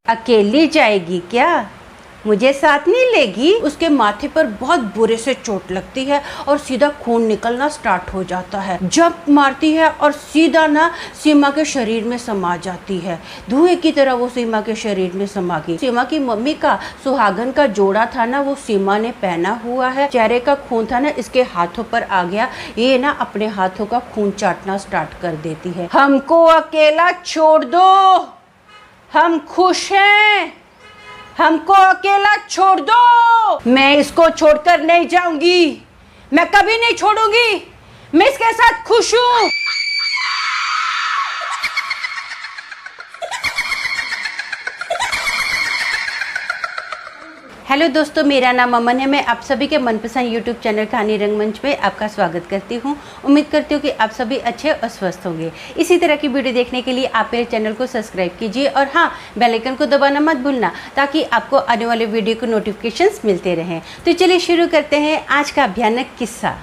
अकेली जाएगी क्या? मुझे साथ नहीं लेगी? उसके माथे पर बहुत बुरे से चोट लगती है और सीधा खून निकलना स्टार्ट हो जाता है। जंप मारती है और सीधा ना सीमा के शरीर में समा जाती है। धुएं की तरह वो सीमा के शरीर में समा गई। सीमा की मम्मी का सुहागन का जोड़ा था ना, वो सीमा ने पहना हुआ है। चेहरे का खून था ना, इसके हाथों पर आ गया। ये ना अपने हाथों का खून चाटना स्टार्ट कर देती है। हमको अकेला छोड़ दो, हम खुश हैं, हमको अकेला छोड़ दो। मैं इसको छोड़कर नहीं जाऊंगी, मैं कभी नहीं छोड़ूंगी, मैं इसके साथ खुश हूं। हेलो दोस्तों, मेरा नाम अमन है। मैं आप सभी के मनपसंद यूट्यूब चैनल कहानी रंगमंच में आपका स्वागत करती हूं। उम्मीद करती हूं कि आप सभी अच्छे और स्वस्थ होंगे। इसी तरह की वीडियो देखने के लिए आप मेरे चैनल को सब्सक्राइब कीजिए और हाँ, बेल आइकन को दबाना मत भूलना, ताकि आपको आने वाले वीडियो को नोटिफिकेशंस मिलते रहें। तो चलिए शुरू करते हैं आज का भयानक किस्सा।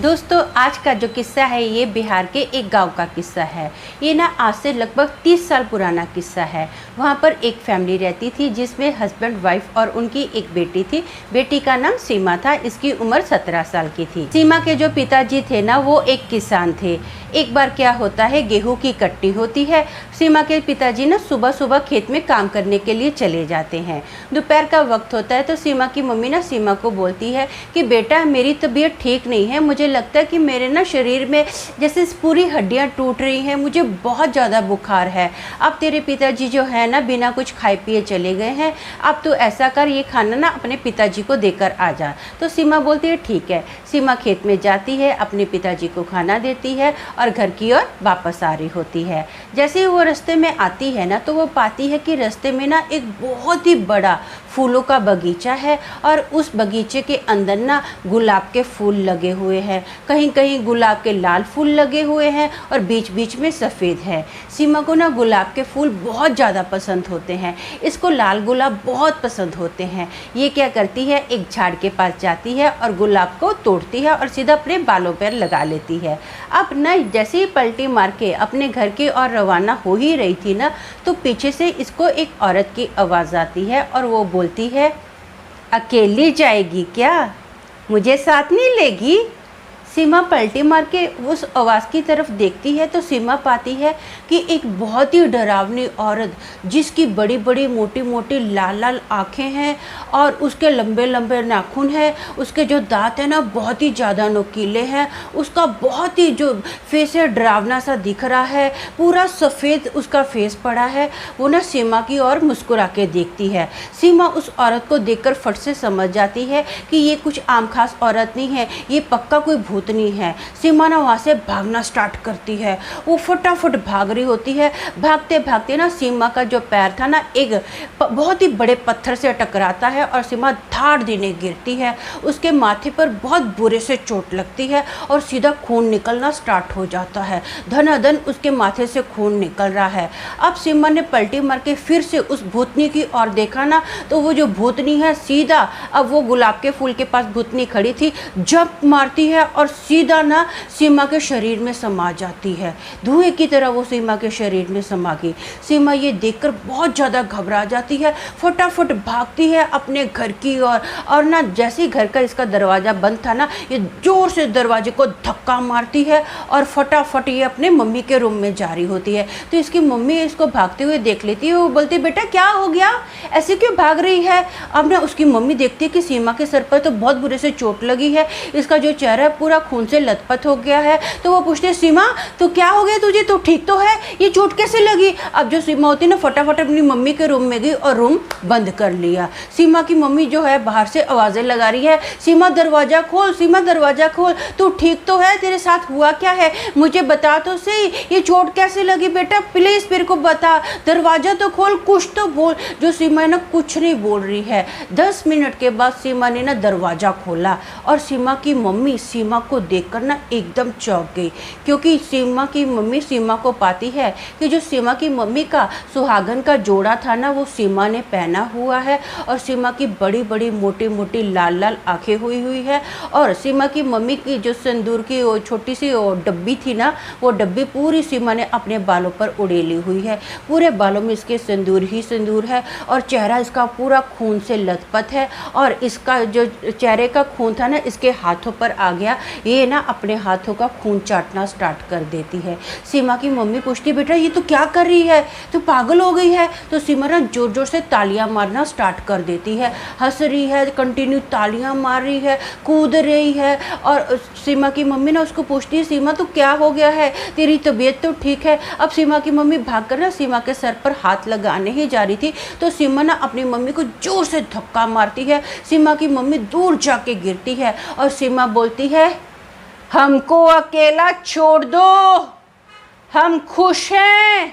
दोस्तों, आज का जो किस्सा है ये बिहार के एक गांव का किस्सा है। ये ना आज से लगभग 30 साल पुराना किस्सा है। वहाँ पर एक फैमिली रहती थी जिसमें हस्बैंड वाइफ और उनकी एक बेटी थी। बेटी का नाम सीमा था, इसकी उम्र 17 साल की थी। सीमा के जो पिताजी थे ना, वो एक किसान थे। एक बार क्या होता है, गेहूं की कटनी होती है। सीमा के पिताजी ना सुबह सुबह खेत में काम करने के लिए चले जाते हैं। दोपहर का वक्त होता है तो सीमा की मम्मी ना सीमा को बोलती है कि बेटा, मेरी तबीयत ठीक नहीं है, मुझे लगता है कि मेरे ना शरीर में जैसे पूरी हड्डियां टूट रही हैं, मुझे बहुत ज़्यादा बुखार है। अब तेरे पिताजी जो है ना बिना कुछ खाए पिए चले गए हैं, अब तो ऐसा कर, ये खाना ना अपने पिताजी को देकर आ जा। तो सीमा बोलती है ठीक है। सीमा खेत में जाती है, अपने पिताजी को खाना देती है और घर की ओर वापस आ रही होती है। जैसे ही वो रास्ते में आती है ना, तो वो पाती है कि रास्ते में ना एक बहुत ही बड़ा फूलों का बगीचा है और उस बगीचे के अंदर ना गुलाब के फूल लगे हुए हैं। कहीं कहीं गुलाब के लाल फूल लगे हुए हैं और बीच बीच में सफ़ेद है। सीमा को ना गुलाब के फूल बहुत ज़्यादा पसंद होते हैं, इसको लाल गुलाब बहुत पसंद होते हैं। ये क्या करती है, एक झाड़ के पास जाती है और गुलाब को तोड़ती है और सीधा अपने बालों पर लगा लेती है। अब ना जैसे ही पलटी मार के अपने घर की ओर रवाना हो ही रही थी ना, तो पीछे से इसको एक औरत की आवाज़ आती है और वो बोलती है, अकेली जाएगी क्या? मुझे साथ नहीं लेगी? सीमा पलटी मार के उस आवाज़ की तरफ देखती है तो सीमा पाती है कि एक बहुत ही डरावनी औरत, जिसकी बड़ी बड़ी मोटी मोटी लाल लाल आँखें हैं और उसके लंबे लंबे नाखून हैं, उसके जो दांत हैं ना बहुत ही ज़्यादा नुकीले हैं, उसका बहुत ही जो फेस है डरावना सा दिख रहा है, पूरा सफ़ेद उसका फेस पड़ा है। वो ना सीमा की ओर मुस्कुरा के देखती है। सीमा उस औरत को देखकर फट से समझ जाती है कि ये कुछ आम खास औरत नहीं है, ये पक्का कोई भूतनी है। सीमा ना वहाँ से भागना स्टार्ट करती है। वो फटाफट भाग रही होती है। भागते भागते ना सीमा का जो पैर था ना एक बहुत ही बड़े पत्थर से टकराता है और सीमा धाड़ देने गिरती है। उसके माथे पर बहुत बुरे से चोट लगती है और सीधा खून निकलना स्टार्ट हो जाता है। धनाधन उसके माथे से खून निकल रहा है। अब सीमा ने पलटी मार के फिर से उस भूतनी की ओर देखा ना, तो वो जो भूतनी है सीधा, अब वो गुलाब के फूल के पास भूतनी खड़ी थी, जंप मारती है और सीधा ना सीमा के शरीर में समा जाती है। धुएं की तरह वो सीमा के शरीर में समा गई। सीमा ये देखकर बहुत ज़्यादा घबरा जाती है, फटाफट भागती है अपने घर की ओर और ना जैसे ही घर का इसका दरवाज़ा बंद था ना, ये ज़ोर से दरवाजे को धक्का मारती है और फटाफट ये अपने मम्मी के रूम में जा रही होती है। तो इसकी मम्मी इसको भागते हुए देख लेती है। वो बोलती है, बेटा क्या हो गया, ऐसे क्यों भाग रही है? अब ना उसकी मम्मी देखती है कि सीमा के सर पर तो बहुत बुरे से चोट लगी है, इसका जो चेहरा है पूरा खून से लथपथ हो गया है। तो वो पूछते, सीमा तो क्या हो गया तुझे, तो ठीक तो है, ये चोट कैसे लगी? अब जो सीमा होती ना फटाफट अपनी मम्मी के रूम में गई और रूम बंद कर लिया। सीमा की मम्मी जो है बाहर से आवाज़ें लगा रही है, सीमा दरवाज़ा खोल, सीमा दरवाज़ा खोल, तू ठीक तो है, तेरे साथ हुआ क्या है, मुझे बता तो सही, ये चोट कैसे लगी बेटा, प्लीज़ मेरे को बता, दरवाज़ा तो खोल, कुछ तो बोल। जो सीमा ना कुछ नहीं बोल रही है। 10 मिनट के बाद सीमा ने ना दरवाज़ा खोला और सीमा की मम्मी सीमा को देखकर ना एकदम चौंक गई, क्योंकि सीमा की मम्मी सीमा को पाती है कि जो सीमा की मम्मी का सुहागन का जोड़ा था ना वो सीमा ने पहना हुआ है, और सीमा की बड़ी बड़ी मोटी मोटी लाल लाल आंखें हुई हुई है, और सीमा की मम्मी की जो सिंदूर की वो छोटी सी वो डब्बी थी ना, वो डब्बी पूरी सीमा ने अपने बालों पर उड़ेली हुई है। पूरे बालों में इसके सिंदूर ही सिंदूर है, और चेहरा इसका पूरा खून से लथपथ है, और इसका जो चेहरे का खून था ना इसके हाथों पर आ गया। ये ना अपने हाथों का खून चाटना स्टार्ट कर देती है। सीमा की मम्मी पूछती, बेटा ये तो क्या कर रही है, तो पागल हो गई है? तो सीमा ना जोर जोर से तालियां मारना स्टार्ट कर देती है, हंस रही है, कंटिन्यू तालियां मार रही है, कूद रही है। और सीमा की मम्मी ना उसको पूछती है, सीमा तो क्या हो गया है, तेरी तबीयत तो ठीक है? अब सीमा की मम्मी भागकर ना सीमा के सर पर हाथ लगाने ही जा रही थी, तो सीमा ना अपनी मम्मी को जोर से धक्का मारती है। सीमा की मम्मी दूर जाके गिरती है, और सीमा बोलती है, हमको अकेला छोड़ दो, हम खुश हैं,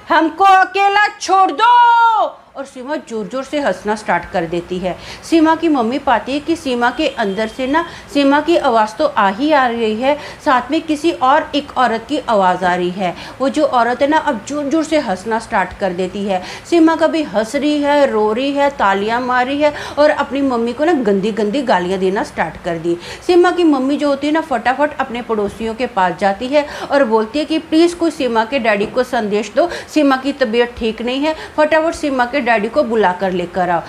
हमको अकेला छोड़ दो। और सीमा जोर जोर से हंसना स्टार्ट कर देती है। सीमा की मम्मी पाती है कि सीमा के अंदर से ना सीमा की आवाज़ तो आ ही आ रही है, साथ में किसी और एक औरत की आवाज़ आ रही है। वो जो औरत है ना अब जोर जोर से हंसना स्टार्ट कर देती है। सीमा कभी हंस रही है, रो रही है, तालियां मार रही है, और अपनी मम्मी को ना गंदी गंदी गालियां देना स्टार्ट कर दी। सीमा की मम्मी जो होती है ना फटाफट अपने पड़ोसियों के पास जाती है और बोलती है कि प्लीज़ कोई सीमा के डैडी को संदेश दो, सीमा की तबीयत ठीक नहीं है, फटाफट सीमा के डैडी को बुला कर लेकर आओ।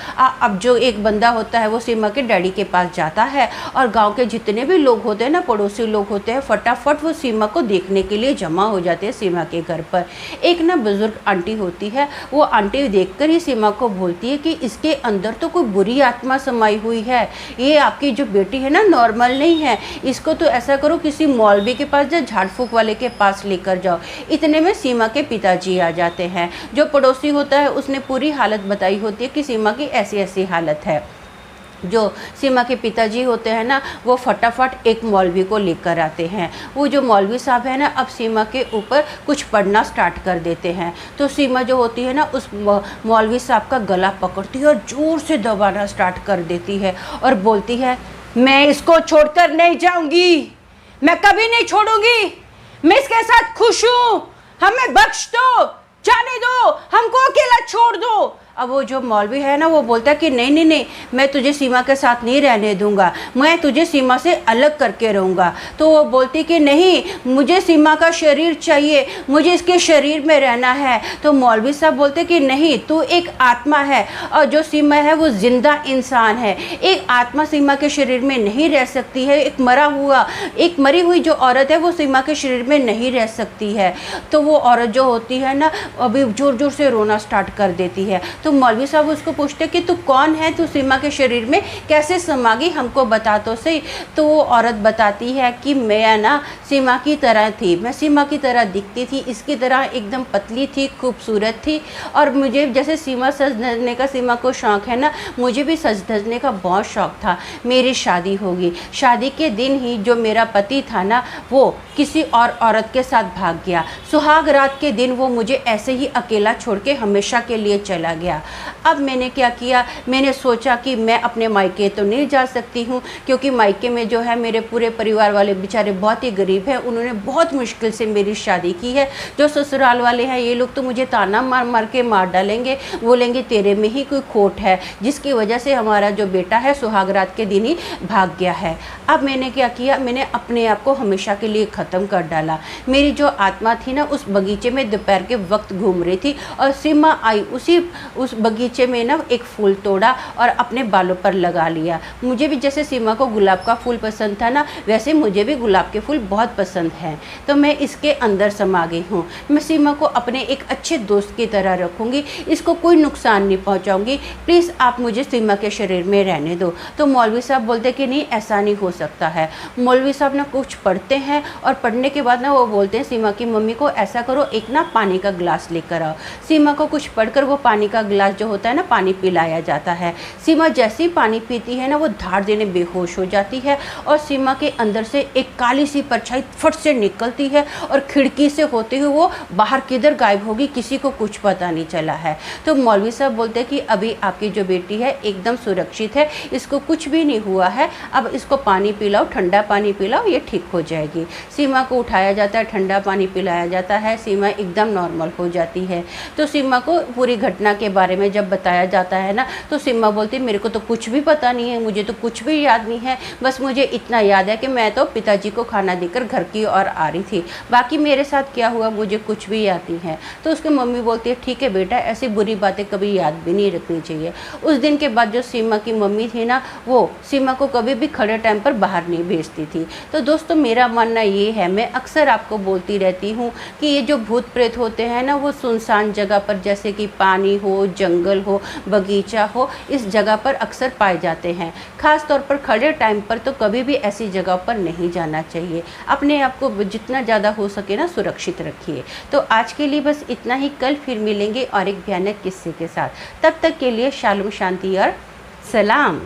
अब जो एक बंदा होता है वो सीमा के डैडी के पास जाता है, और गांव के जितने भी लोग होते हैं ना, पड़ोसी लोग होते हैं, फटाफट वो सीमा को देखने के लिए जमा हो जाते हैं सीमा के घर पर। एक ना बुजुर्ग आंटी होती है, वो आंटी देखकर ही सीमा को बोलती है कि इसके अंदर तो कोई बुरी आत्मा समाई हुई है, ये आपकी जो बेटी है ना नॉर्मल नहीं है, इसको तो ऐसा करो किसी मौलवी के पास या झाड़ फूक वाले के पास लेकर जाओ। इतने में सीमा के पिताजी आ जाते हैं। जो पड़ोसी होता है उसने पूरी हालत बताई होती है कि सीमा की ऐसी ऐसी हालत है। जो सीमा के पिताजी होते हैं ना वो फटाफट एक मौलवी को लेकर आते हैं। वो जो मौलवी साहब है ना अब सीमा के ऊपर कुछ पढ़ना स्टार्ट कर देते हैं। तो सीमा जो होती है ना उस मौलवी साहब का गला पकड़ती है और ज़ोर से दबाना स्टार्ट कर देती है, और बोलती है, मैं इसको छोड़कर नहीं जाऊंगी, मैं कभी नहीं छोड़ूंगी, मैं इसके साथ खुश हूँ, हमें बख्श दो, जाने दो, हमको अकेला छोड़ दो। अब वो जो मौलवी है ना वो बोलता है कि नहीं नहीं नहीं, मैं तुझे सीमा के साथ नहीं रहने दूंगा, मैं तुझे सीमा से अलग करके रहूँगा। तो वो बोलती कि नहीं, मुझे सीमा का शरीर चाहिए, मुझे इसके शरीर में रहना है। तो मौलवी साहब बोलते कि नहीं, तू एक आत्मा है, और जो सीमा है वो जिंदा इंसान है, एक आत्मा सीमा के शरीर में नहीं रह सकती है, एक मरी हुई जो औरत है वो सीमा के शरीर में नहीं रह सकती है। तो वो औरत जो होती है ना अभी जोर जोर से रोना स्टार्ट कर देती है। तो मौलवी साहब उसको पूछते कि तू कौन है, तू सीमा के शरीर में कैसे समा गई, हमको बता तो सही। तो वो औरत बताती है कि मैं ना सीमा की तरह थी, मैं सीमा की तरह दिखती थी, इसकी तरह एकदम पतली थी, खूबसूरत थी, और मुझे जैसे सीमा सज धजने का सीमा को शौक़ है ना, मुझे भी सज धजने का बहुत शौक़ था। मेरी शादी होगी, शादी के दिन ही जो मेरा पति था ना वो किसी और औरत के साथ भाग गया। सुहाग रात के दिन वो मुझे ऐसे ही अकेला छोड़ के हमेशा के लिए चला गया। अब मैंने क्या किया, मैंने सोचा कि मैं अपने मायके तो नहीं जा सकती हूँ, क्योंकि मायके में जो है मेरे पूरे परिवार वाले बेचारे बहुत ही गरीब हैं, उन्होंने बहुत मुश्किल से मेरी शादी की है। जो ससुराल वाले हैं ये लोग तो मुझे ताना मार मार के मार डालेंगे, बोलेंगे तेरे में ही कोई खोट है, जिसकी वजह से हमारा जो बेटा है सुहाग रात के दिन ही भाग गया है। अब मैंने क्या किया, मैंने अपने आप को हमेशा के लिए ख़त्म कर डाला। मेरी जो आत्मा थी ना उस बगीचे में दोपहर के वक्त घूम रही थी, और सीमा आई, उस बगीचे में ना एक फूल तोड़ा और अपने बालों पर लगा लिया। मुझे भी जैसे सीमा को गुलाब का फूल पसंद था ना, वैसे मुझे भी गुलाब के फूल बहुत पसंद हैं। तो मैं इसके अंदर समा गई हूँ। मैं सीमा को अपने एक अच्छे दोस्त की तरह रखूँगी, इसको कोई नुकसान नहीं पहुँचाऊँगी, प्लीज़ आप मुझे सीमा के शरीर में रहने दो। तो मौलवी साहब बोलते कि नहीं, ऐसा नहीं हो सकता है। मौलवी साहब ना कुछ पढ़ते हैं, और पढ़ने के बाद ना वो बोलते हैं सीमा की मम्मी को, ऐसा करो एक ना पानी का गिलास लेकर आओ। सीमा को कुछ पढ़कर वो पानी का गिलास जो होता है ना पानी पिलाया जाता है। सीमा जैसे ही पानी पीती है ना वो धार देने बेहोश हो जाती है और सीमा के अंदर से एक काली सी परछाई फट से निकलती है और खिड़की से होते हुए वो बाहर किधर गायब होगी किसी को कुछ पता नहीं चला है। तो मौलवी साहब बोलते हैं कि अभी आपकी जो बेटी है एकदम सुरक्षित है, इसको कुछ भी नहीं हुआ है, अब इसको पानी पिलाओ, ठंडा पानी पिलाओ, ये ठीक हो जाएगी। सीमा को उठाया जाता है, ठंडा पानी पिलाया जाता है, सीमा एकदम नॉर्मल हो जाती है। तो सीमा को पूरी घटना के बारे में जब बताया जाता है ना तो सीमा बोलती मेरे को तो कुछ भी पता नहीं है, मुझे तो कुछ भी याद नहीं है, बस मुझे इतना याद है कि मैं तो पिताजी को खाना देकर घर की ओर आ रही थी, बाकी मेरे साथ क्या हुआ मुझे कुछ भी याद नहीं है। तो उसकी मम्मी बोलती है ठीक है बेटा, ऐसी बुरी बातें कभी याद भी नहीं रखनी चाहिए। उस दिन के बाद जो सीमा की मम्मी थी ना वो सीमा को कभी भी खड़े टाइम पर बाहर नहीं भेजती थी। तो दोस्तों मेरा मानना ये है, मैं अक्सर आपको बोलती रहती हूँ कि ये जो भूत प्रेत होते हैं ना वो सुनसान जगह पर, जैसे कि पानी हो, जंगल हो, बगीचा हो, इस जगह पर अक्सर पाए जाते हैं। खास तौर पर खड़े टाइम पर तो कभी भी ऐसी जगह पर नहीं जाना चाहिए। अपने आप को जितना ज़्यादा हो सके ना सुरक्षित रखिए। तो आज के लिए बस इतना ही, कल फिर मिलेंगे और एक भयानक किस्से के साथ। तब तक के लिए शालोम, शांति और सलाम।